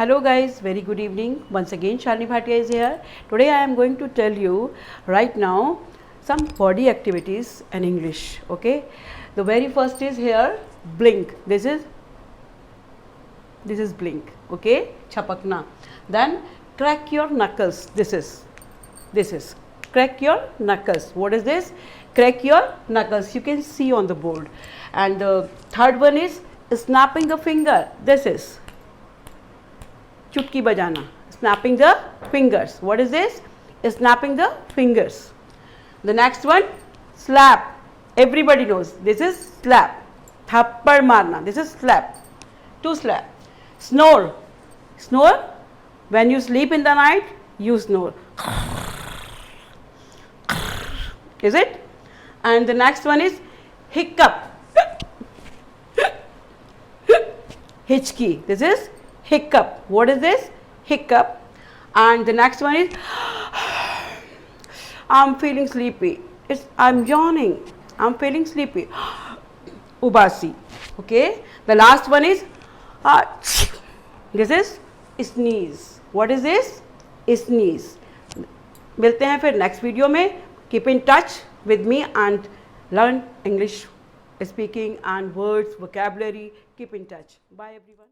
Hello guys, very good evening. Once again Shalini Bhatia is here. Today I am going to tell you right now some body activities in English. Okay, the very first is here blink. This is blink. Okay, chapakna. Then crack your knuckles. This is crack your knuckles. What is this? Crack your knuckles. You can see on the board. And the third one is snapping the finger. This is चुटकी बजाना, snapping the fingers. What is this? Snapping the fingers. The next one, slap. Everybody knows this is slap. थप्पड़ मारना. This is slap. To slap. Snore. Snore. When you sleep in the night, you snore. Is it? And the next one is hiccup. Hitchkey. This is hiccup. What is this? Hiccup. And the next one is I'm feeling sleepy. I'm yawning. I'm feeling sleepy. Ubasi. Okay. The last one is this is sneeze. What is this? Sneeze. मिलते हैं फिर next video में. Keep in touch with me and learn English speaking and words, vocabulary. Keep in touch. Bye everyone.